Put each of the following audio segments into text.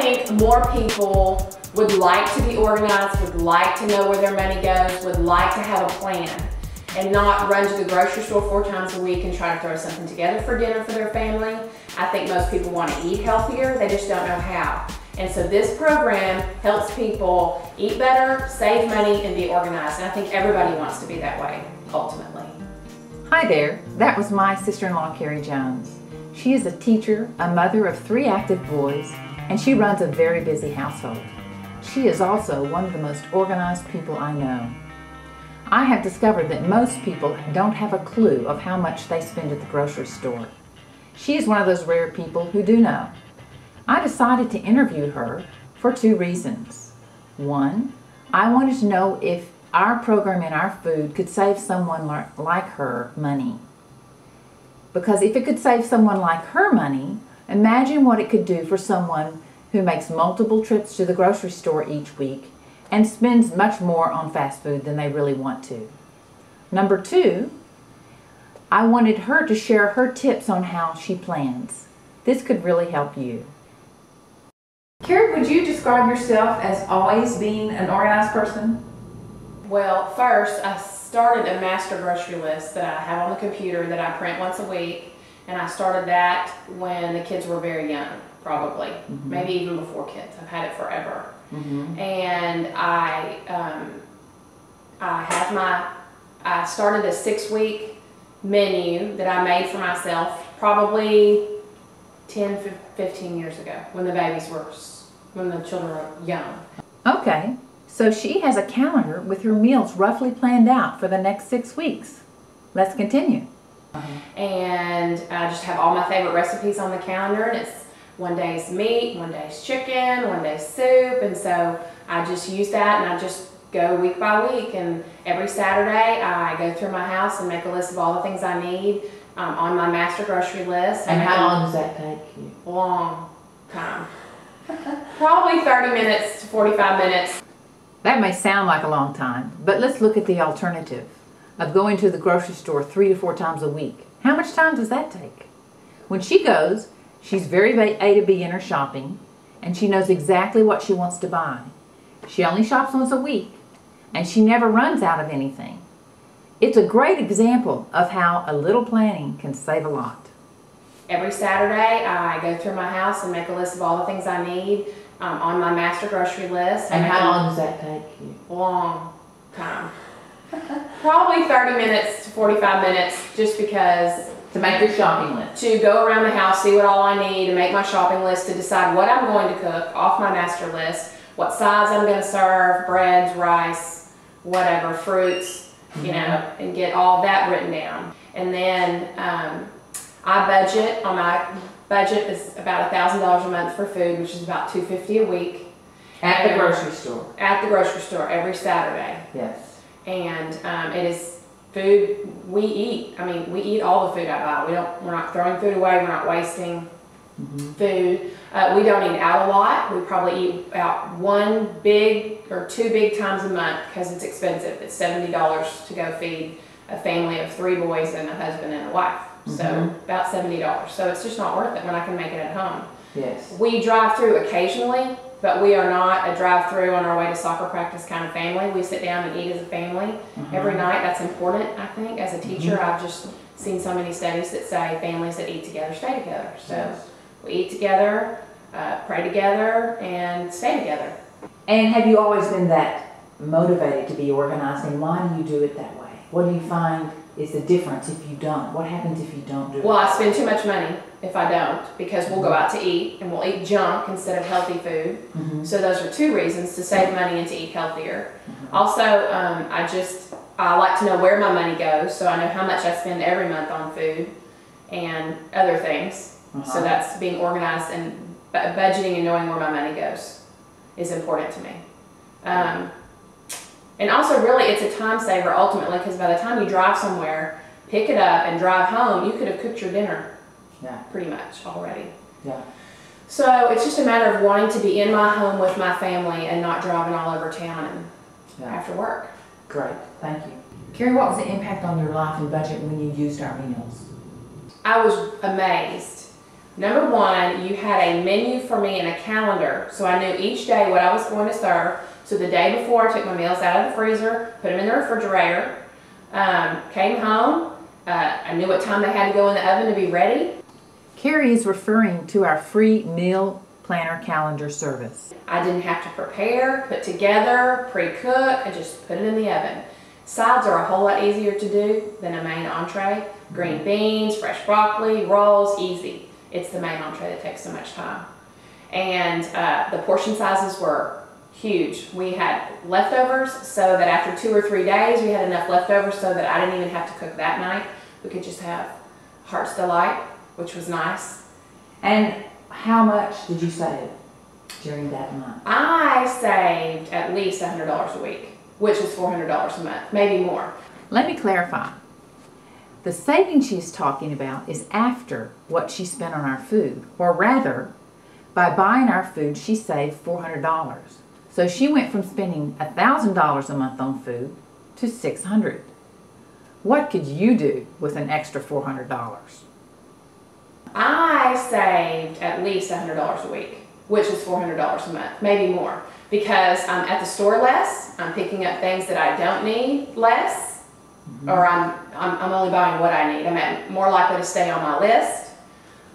think more people would like to be organized, would like to know where their money goes, would like to have a plan and not run to the grocery store 4 times a week and try to throw something together for dinner for their family. I think most people want to eat healthier, they just don't know how. And so this program helps people eat better, save money, and be organized. And I think everybody wants to be that way, ultimately. Hi there, that was my sister-in-law, Carrie Jones. She is a teacher, a mother of 3 active boys, and she runs a very busy household. She is also one of the most organized people I know. I have discovered that most people don't have a clue of how much they spend at the grocery store. She is one of those rare people who do know. I decided to interview her for 2 reasons. One, I wanted to know if our program and our food could save someone like her money. Because if it could save someone like her money, imagine what it could do for someone who makes multiple trips to the grocery store each week and spends much more on fast food than they really want to. Number 2, I wanted her to share her tips on how she plans. This could really help you. Carrie, would you describe yourself as always being an organized person? Well, first, I started a master grocery list that I have on the computer that I print once a week, and I started that when the kids were very young, probably, maybe even before kids. I've had it forever. And I started a 6-week menu that I made for myself probably 10, 15 years ago when the children were young. Okay, so she has a calendar with her meals roughly planned out for the next 6 weeks. Let's continue. And I just have all my favorite recipes on the calendar, and it's one day's meat, one day's chicken, one day's soup, and so I just use that and I just go week by week, and every Saturday I go through my house and make a list of all the things I need on my master grocery list. And how long does that take you? Long time. Probably 30 minutes to 45 minutes. That may sound like a long time, but let's look at the alternative of going to the grocery store 3 to 4 times a week. How much time does that take? When she goes, she's very A to B in her shopping, and she knows exactly what she wants to buy. She only shops once a week, and she never runs out of anything. It's a great example of how a little planning can save a lot. Every Saturday, I go through my house and make a list of all the things I need on my master grocery list. And how long does that take you? Long time. Probably 30 minutes to 45 minutes, just because. To make your shopping list. To go around the house, see what all I need, and make my shopping list, to decide what I'm going to cook off my master list, what sides I'm going to serve, breads, rice, whatever, fruits, you know, and get all that written down. And then I budget. On my budget is about $1,000 a month for food, which is about $250 a week. At the grocery store? At the grocery store every Saturday. Yes. And it is food we eat. I mean, we eat all the food I buy. We're not throwing food away. We're not wasting food. We don't eat out a lot. We probably eat out 1 big or 2 big times a month because it's expensive. It's $70 to go feed a family of 3 boys and a husband and a wife. So about $70. So it's just not worth it when I can make it at home. Yes. We drive through occasionally, but we are not a drive-through on our way to soccer practice kind of family. We sit down and eat as a family every night. That's important, I think. As a teacher, I've just seen so many studies that say families that eat together stay together. So we eat together, pray together, and stay together. And have you always been that motivated to be organized, and why do you do it that way? What do you find is the difference if you don't? What happens if you don't do it? Well, I spend too much money if I don't, because we'll go out to eat and we'll eat junk instead of healthy food. So those are 2 reasons to save money and to eat healthier. Also, I like to know where my money goes, so I know how much I spend every month on food and other things. So that's being organized, and budgeting and knowing where my money goes is important to me. And also, really, it's a time saver ultimately, because by the time you drive somewhere, pick it up, and drive home, you could have cooked your dinner pretty much already. So it's just a matter of wanting to be in my home with my family and not driving all over town after work. Great, thank you. Carrie, what was the impact on your life and budget when you used our meals? I was amazed Number one, you had a menu for me and a calendar, so I knew each day what I was going to serve. So the day before, I took my meals out of the freezer, put them in the refrigerator, came home, I knew what time they had to go in the oven to be ready. Carrie is referring to our free meal planner calendar service. I didn't have to prepare, put together, pre-cook, and just put it in the oven. Sides are a whole lot easier to do than a main entree. Green beans, fresh broccoli, rolls, easy. It's the main entree that takes so much time. And the portion sizes were huge. We had leftovers so that after 2 or 3 days we had enough leftovers so that I didn't even have to cook that night. We could just have Heart's Delight, which was nice. And how much did you save during that month? I saved at least $100 a week, which is $400 a month, maybe more. Let me clarify. The savings she's talking about is after what she spent on our food, or rather, by buying our food, she saved $400. So she went from spending $1,000 a month on food to $600. What could you do with an extra $400? I saved at least $100 a week, which is $400 a month, maybe more, because I'm at the store less, I'm picking up things that I don't need less, or I'm only buying what I need. I'm more likely to stay on my list.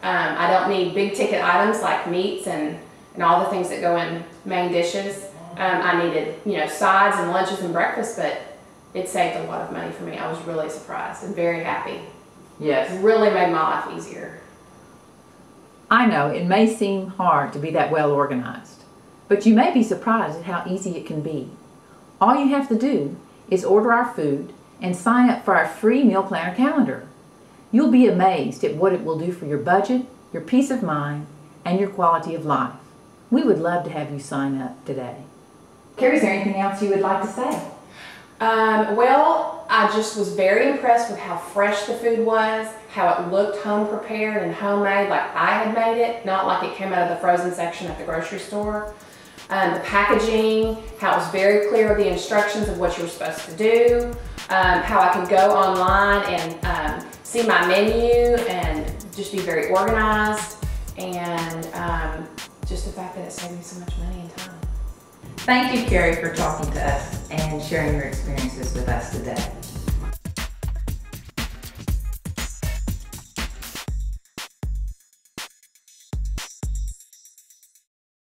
I don't need big ticket items like meats and all the things that go in main dishes. I needed, sides and lunches and breakfast, but it saved a lot of money for me. I was really surprised and very happy. Yes. It really made my life easier. I know it may seem hard to be that well organized, but you may be surprised at how easy it can be. All you have to do is order our food and sign up for our free meal planner calendar. You'll be amazed at what it will do for your budget, your peace of mind, and your quality of life. We would love to have you sign up today. Carrie, is there anything else you would like to say? Well, I just was very impressed with how fresh the food was, how it looked home prepared and homemade, like I had made it, not like it came out of the frozen section at the grocery store. The packaging, how it was very clear the instructions of what you were supposed to do, how I could go online and see my menu and just be very organized, and just the fact that it saved me so much money and time. Thank you, Carrie, for talking to us and sharing your experiences with us today.